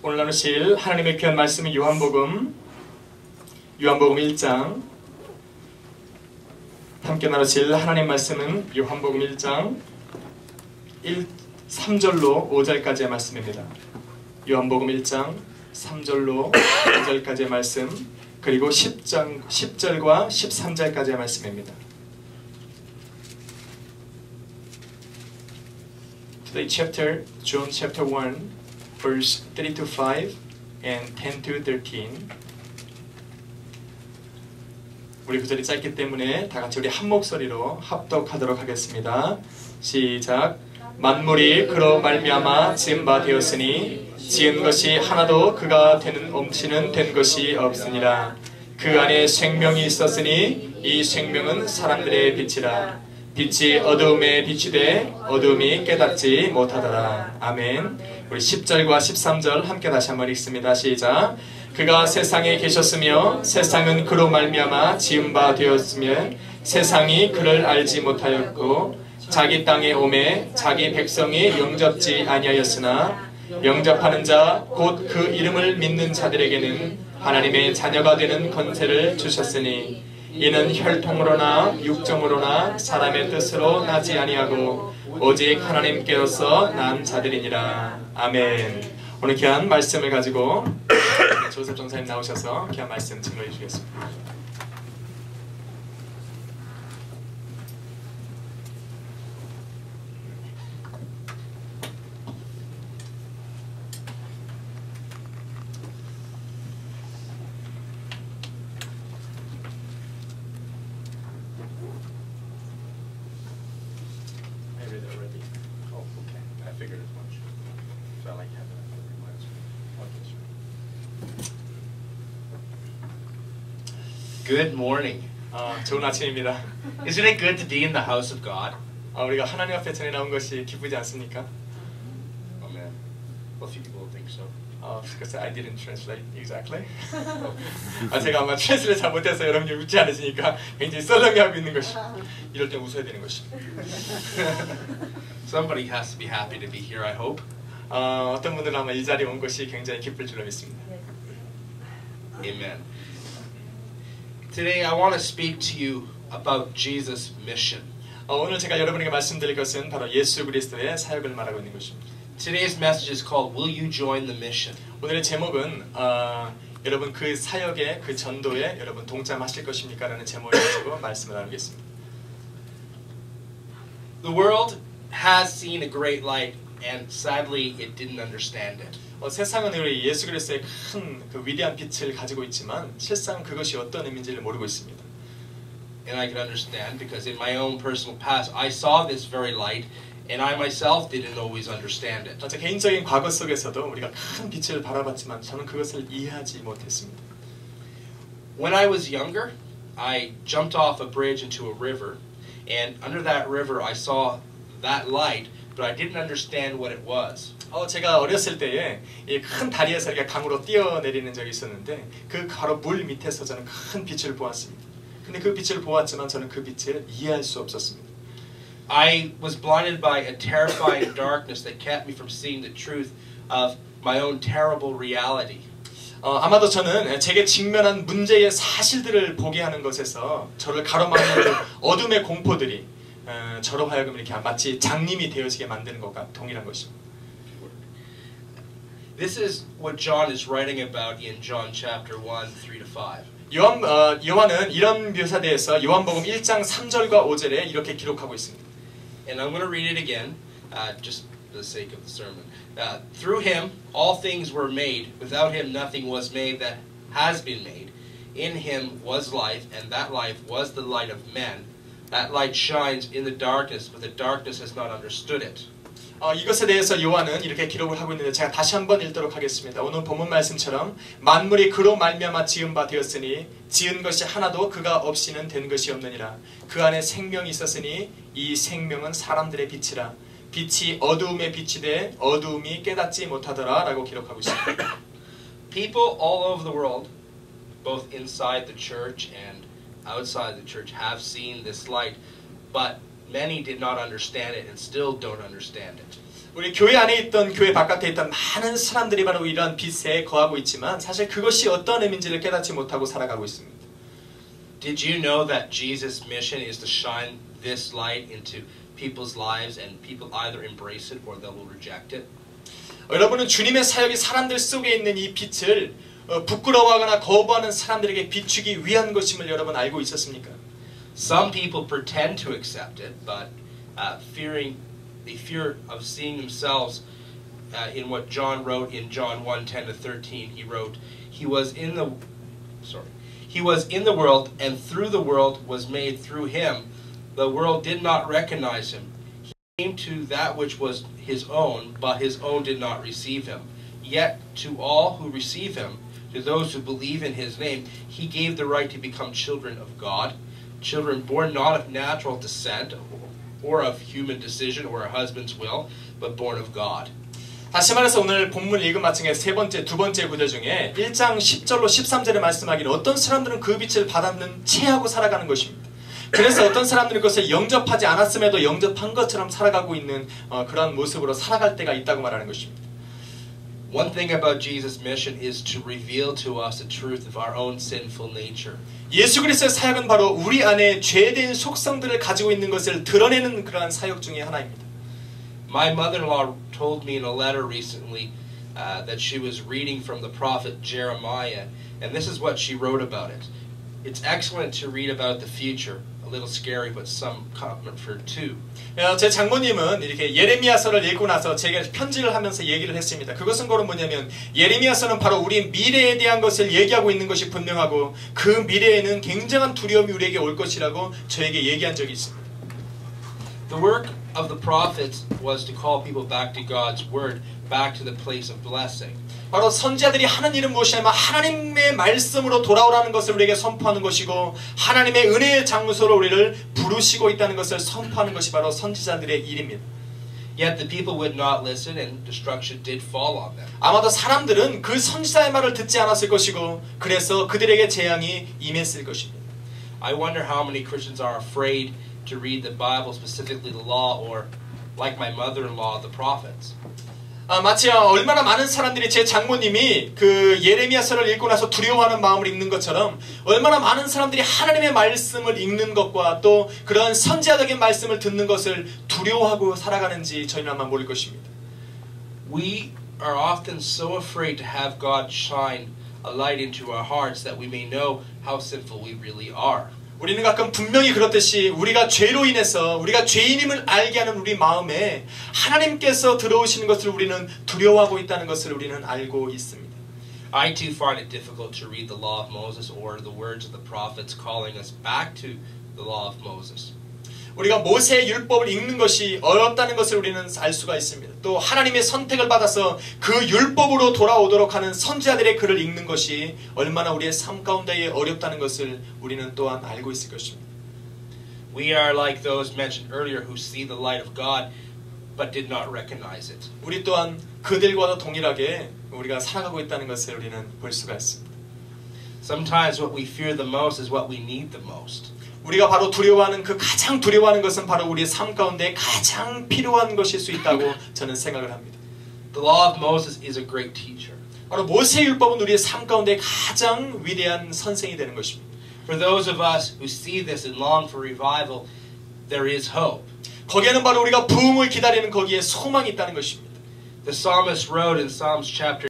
오늘 나누실 하나님의 귀한 말씀은 요한복음 1장. 함께 나누실 하나님 말씀은 요한복음 1장 3절로 5절까지의 말씀입니다. 요한복음 1장 3절로 5절까지의 말씀, 그리고 10절과 13절까지의 말씀입니다. Today chapter, John chapter 1, verse 3 to 5 and 10 to 13. 우리 구절이 짧기 때문에 다 같이 우리 한 목소리로 합독하도록 하겠습니다. 시작. 만물이 그로 말미암아 지은 바 되었으니 지은 것이 하나도 그가 되는 없이는 된 것이 없으니라. 그 안에 생명이 있었으니 이 생명은 사람들의 빛이라. 빛이 어두움에 비추되 어두움이 깨닫지 못하더라. 아멘. 우리 10절과 13절 함께 다시 한번 읽습니다. 시작. 그가 세상에 계셨으며 세상은 그로 말미암아 지은 바 되었으며 세상이 그를 알지 못하였고 자기 땅에 오매 자기 백성이 영접지 아니하였으나 영접하는 자 곧 그 이름을 믿는 자들에게는 하나님의 자녀가 되는 권세를 주셨으니 이는 혈통으로나 육정으로나 사람의 뜻으로 나지 아니하고 오직 하나님께로서 난 자들이니라. 아멘. 오늘 귀한 말씀을 가지고 조셉 전사님 나오셔서 귀한 말씀 증거해 주시겠습니다. Good morning. 좋은 아침입니다. Isn't it good to be in the house of God? 우리가 하나님 앞에 전에 나온 것이 기쁘지 않습니까? Amen. Well, a few people think so. Because I didn't translate exactly. 제가 아마 트랜스레이트 잘 못해서 여러분이 웃지 않으시니까 굉장히 썰렁해하고 있는 것이. 이럴 때 웃어야 되는 것이. Somebody has to be happy to be here, I hope. 어떤 분들은 아마 이 자리에 온 것이 굉장히 기쁠 줄로 믿습니다. Amen. Today I want to speak to you about Jesus' mission. 오늘 제가 여러분에게 말씀드릴 것은 바로 예수 그리스도의 사역을 말하고 있는 것입니다. Today's message is called Will You Join the Mission? 오늘의 제목은 여러분 그 사역에 그 전도에 여러분 동참하실 것입니까? 라는 제목을 가지고 말씀을 나누겠습니다. The world has seen a great light and sadly it didn't understand it. 세상은 우리 예수 그리스도의 큰 그 위대한 빛을 가지고 있지만 실상 그것이 어떤 의미인지를 모르고 있습니다. And I can understand because in my own personal past I saw this very light and I myself didn't always understand it. 제 개인적인 과거 속에서도 우리가 큰 빛을 바라봤지만 저는 그것을 이해하지 못했습니다. When I was younger, I jumped off a bridge into a river and under that river I saw that light but I didn't understand what it was. 제가 어렸을 때에 이 큰 다리에서 이렇게 강으로 뛰어내리는 적이 있었는데 그 바로 물 밑에서 저는 큰 빛을 보았습니다. 근데 그 빛을 보았지만 저는 그 빛을 이해할 수 없었습니다. I was blinded by a terrifying darkness that kept me from seeing the truth of my own terrible reality. 아마도 저는 제게 직면한 문제의 사실들을 보게 하는 것에서 저를 가로막는 어둠의 공포들이 저로 하여금 이렇게 마치 장님이 되어지게 만드는 것과 동일한 것입니다. This is what John is writing about in John chapter 1, 3 to 5. 요한은 이런 묘사대에서 요한복음 1장 3절과 5절에 이렇게 기록하고 있습니다. And I'm going to read it again, just for the sake of the sermon. Through him all things were made. Without him nothing was made that has been made. In him was life, and that life was the light of men. That light shines in the darkness, but the darkness has not understood it. 이것에 대해서 요한은 이렇게 기록을 하고 있는데 제가 다시 한번 읽도록 하겠습니다. 오늘 본문 말씀처럼 만물이 그로 말미암아 지은 바 되었으니 지은 것이 하나도 그가 없이는 된 것이 없느니라. 그 안에 생명이 있었으니 이 생명은 사람들의 빛이라. 빛이 어두움에 비치되 어두움이 깨닫지 못하더라 라고 기록하고 있습니다. People all over the world, both inside the church and outside the church, have seen this light, but many did not understand it and still don't understand it. 우리 교회 안에 있던 교회 바깥에 있던 많은 사람들이 바로 이러한 빛에 거하고 있지만 사실 그것이 어떤 의미인지를 깨닫지 못하고 살아가고 있습니다. Did you know that Jesus' mission is to shine this light into people's lives and people either embrace it or they will reject it? 여러분은 주님의 사역이 사람들 속에 있는 이 빛을 부끄러워하거나 거부하는 사람들에게 비추기 위한 것임을 여러분 알고 있었습니까? Some people pretend to accept it, but the fear of seeing themselves in what John wrote in John 1:10-13. He wrote, He was in the world, and through the world was made through him. The world did not recognize him. He came to that which was his own, but his own did not receive him. Yet to all who receive him, to those who believe in his name, he gave the right to become children of God, children born not of natural descent, or of human decision, or a husband's will, but born of God. 다시 말해서 오늘 본문 읽은 마침에 두 번째 구절 중에 1장 10절로 13절에 말씀하기를 어떤 사람들은 그 빛을 받았는 체하고 살아가는 것입니다. 그래서 어떤 사람들은 그것을 영접하지 않았음에도 영접한 것처럼 살아가고 있는 그런 모습으로 살아갈 때가 있다고 말하는 것입니다. One thing about Jesus' mission is to reveal to us the truth of our own sinful nature. 예수 그리스도의 사역은 바로 우리 안에 죄된 속성들을 가지고 있는 것을 드러내는 그러한 사역 중에 하나입니다. My mother-in-law told me in a letter recently that she was reading from the prophet Jeremiah, and this is what she wrote about it. It's excellent to read about the future, a little scary, but some comfort too. 제 장모님은 이렇게 예레미야서를 읽고 나서 제가 편지를 하면서 얘기를 했습니다. 그것은 바로 뭐냐면 예레미야서는 바로 우리 미래에 대한 것을 얘기하고 있는 것이 분명하고 그 미래에는 굉장한 두려움이 우리에게 올 것이라고 저에게 얘기한 적이 있습니다. The work of the prophets was to call people back to God's word, back to the place of blessing. 바로 선지자들이 하는 일은 무엇이냐면 하나님의 말씀으로 돌아오라는 것을 우리에게 선포하는 것이고 하나님의 은혜의 장소로 우리를 부르시고 있다는 것을 선포하는 것이 바로 선지자들의 일입니다. Yet the people would not listen and destruction did fall on them. 아마도 사람들은 그 선지자의 말을 듣지 않았을 것이고 그래서 그들에게 재앙이 임했을 것입니다. I wonder how many Christians are afraid to read the Bible, specifically the law, or like my mother-in-law, the prophets. 마치 얼마나 많은 사람들이 제 장모님이 그 예레미야서를 읽고 나서 두려워하는 마음을 읽는 것처럼 얼마나 많은 사람들이 하나님의 말씀을 읽는 것과 또 그런 선지자적인 말씀을 듣는 것을 두려워하고 살아가는지 저희는 아마 모를 것입니다. We are often so afraid to have God shine a light into our hearts that we may know how sinful we really are. 우리는 가끔 분명히 그렇듯이 우리가 죄로 인해서 우리가 죄인임을 알게 하는 우리 마음에 하나님께서 들어오시는 것을 우리는 두려워하고 있다는 것을 우리는 알고 있습니다. I too find it difficult to read the law of Moses or the words of the prophets calling us back to the law of Moses. 우리가 모세의 율법을 읽는 것이 어렵다는 것을 우리는 알 수가 있습니다. 또 하나님의 선택을 받아서 그 율법으로 돌아오도록 하는 선지자들의 글을 읽는 것이 얼마나 우리의 삶 가운데 어렵다는 것을 우리는 또한 알고 있을 것입니다. We are like those mentioned earlier who see the light of God but did not recognize it. 우리 또한 그들과도 동일하게 우리가 살아가고 있다는 것을 우리는 볼 수가 있습니다. Sometimes what we fear the most is what we need the most. 우리가 바로 두려워하는 그 가장 두려워하는 것은 바로 우리의 삶 가운데 가장 필요한 것일 수 있다고 저는 생각을 합니다. The law of Moses is a great teacher. 바로 모세의 율법은 우리의 삶 가운데 가장 위대한 선생이 되는 것입니다. For those of us who see this and long for revival, there is hope. 거기에는 바로 우리가 부흥을 기다리는 거기에 소망이 있다는 것입니다. The psalmist wrote in Psalms chapter